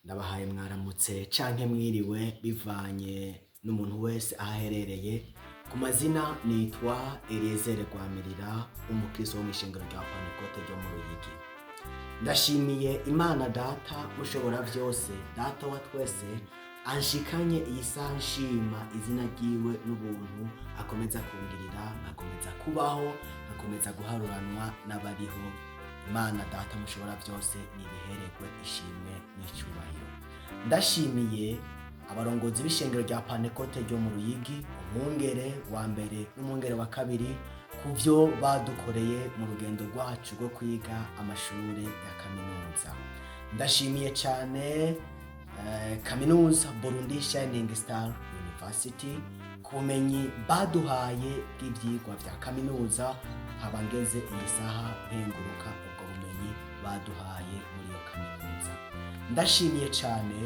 Ndabahaye mwaramutse canke mwiriwe bivanye n'umuntu wese aherereye. Ku mazina nitwa Eliezer Rwamirira, umukristo wo mw'ishengero rya Pantekote ryo mu Ruyigi. Ndashimiye Imana Data ushobora vyose, Data wa twese, anshikanye iyi saha nshima izina ryiwe n'ubuntu akomeza kungirira, akomeza kubaho, akomeza guharuranwa n'abariho. Imana Data mushobora vyose nibihererwe ishimwe n'icubahiro. Ndashimiye abarongozi b'ishengero rya Pantekote ryo mu Ruyigi, umwungere wa mbere n'umwungere wa kabiri, kuvyo badukoreye mu rugendo rwacu rwo kwiga amashure ya kaminuza. Ndashimiye cane kaminuza Burundi Shining Star University ku bumenyi baduhaye bw'ivyigwa vya kaminuza, nkaba ngeze iyi saha nkenguruka ubwo bumenyi baduhaye muri iyo kaminuza. Ndashimiye cane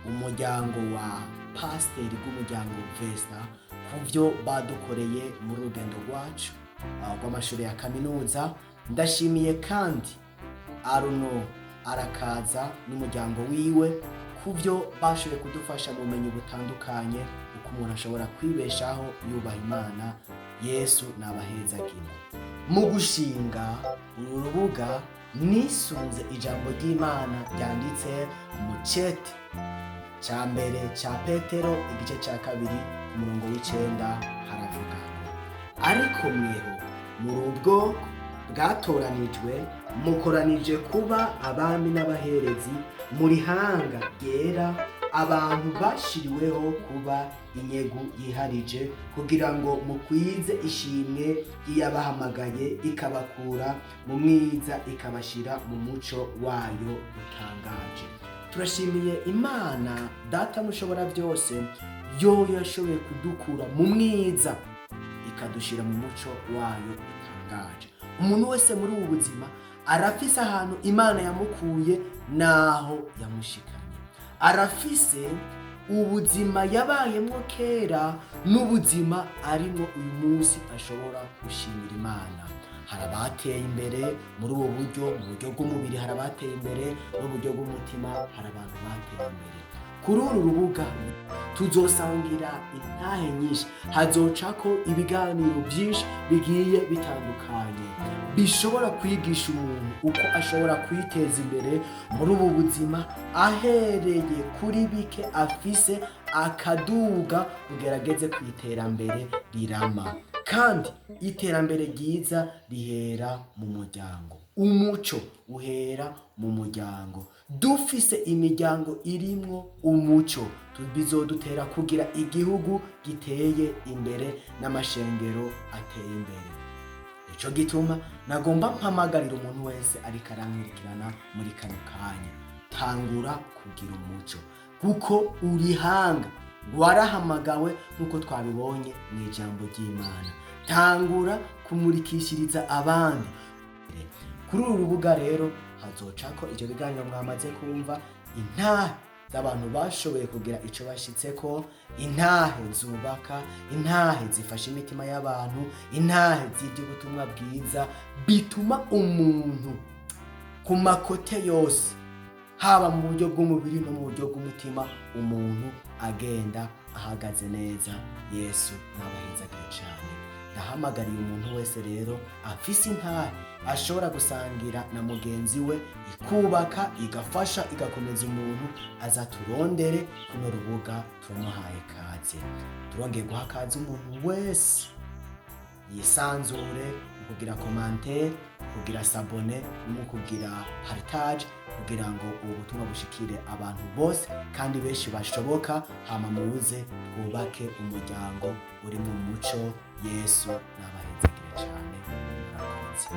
umuryango wa pasiteri rw'umuryango Vesta kuvyo badukoreye muri rugendo rwacu rw'amashure ya kaminuza. Ndashimiye kandi Aruno Arakaza n'umuryango wiwe kuvyo bashoboye kudufasha mu bumenyi butandukanye uko umuntu ashobora kwibeshaho yubaha Imana. Yesu nabahezagire. Mu gushinga uru rubuga nisunze ijambo ry'Imana ryanditse mu cete ca mbere ca Petero igice ca kabiri ku murongo w'9 haravuga ngo, ariko mweho muri ubwoko bwatoranijwe, mukoranije kuba abami n'abaherezi, muri hanga ryera, abantu bashiriweho kuba inyegu yiharije, kugira ngo mukwize ishimwe ry'iyabahamagaye ikabakura mu mwiza ikabashira mu muco wayo utangaje. Turashimiye Imana Data mushobora byose, yo yashoboye kudukura mu mwiza ikadushira mu muco wayo utangaje. Umuntu wese muri ubu buzima arafise ahantu Imana yamukuye naho yamushikanye, arafise ubuzima yabayemwo kera n'ubuzima arimwo uyu munsi ashobora gushimira Imana. Hari abateye imbere muri ubu buryo, mu buryo bw'umubiri hari abateye imbere, no mu buryo bw'umutima hari abantu bateye imbere. Kuri uru rubuga tuzosangira intahe nyinshi, hazocako ibiganiro byinshi bigiye bitandukanye bishobora kwigisha umuntu uko ashobora kwiteza imbere muri ubu buzima, ahereye kuri bike afise akaduga kugerageze ku iterambere rirama. Kandi iterambere ryiza rihera mu muryango, umuco uhera mu muryango. Dufise imiryango irimwo umuco bizodutera kugira igihugu giteye imbere n'amashengero ateye imbere. Ico gituma nagomba mpamagarira umuntu wese ariko arankurikirana muri kano kanya, tangura kugira umuco kuko urihanga warahamagawe nk'uko twabibonye mu ijambo ry'Imana. Tangura kumurikishiriza abandi. Kuri uru rubuga rero hazocako ivyo biganiro mwamaze kumva, intahe z'abantu bashoboye kugira ico bashitseko, intahe zubaka, intahe zifasha imitima y'abantu, intahe z'ivy'ubutumwa bwiza bituma umuntu ku makote yose, haba mu buryo bw'umubiri no mu buryo bw'umutima, umuntu agenda ahagaze neza. Yesu nabahezagire cane. Ndahamagariye umuntu wese rero afise intahe ashobora gusangira na mugenzi we, ikubaka, igafasha, igakomeza umuntu, aza turondere kuno rubuga. Turamuhaye kaze, turongeye guha kaze umuntu wese yisanzure kugira commentaire, kugira s'abone no kugira partage, kugira ngo ubu butumwa bushikire abantu bose kandi benshi bashoboka. Hama muze twubake umuryango uri mu muco. Yesu nabahezagire cane. Murakoze.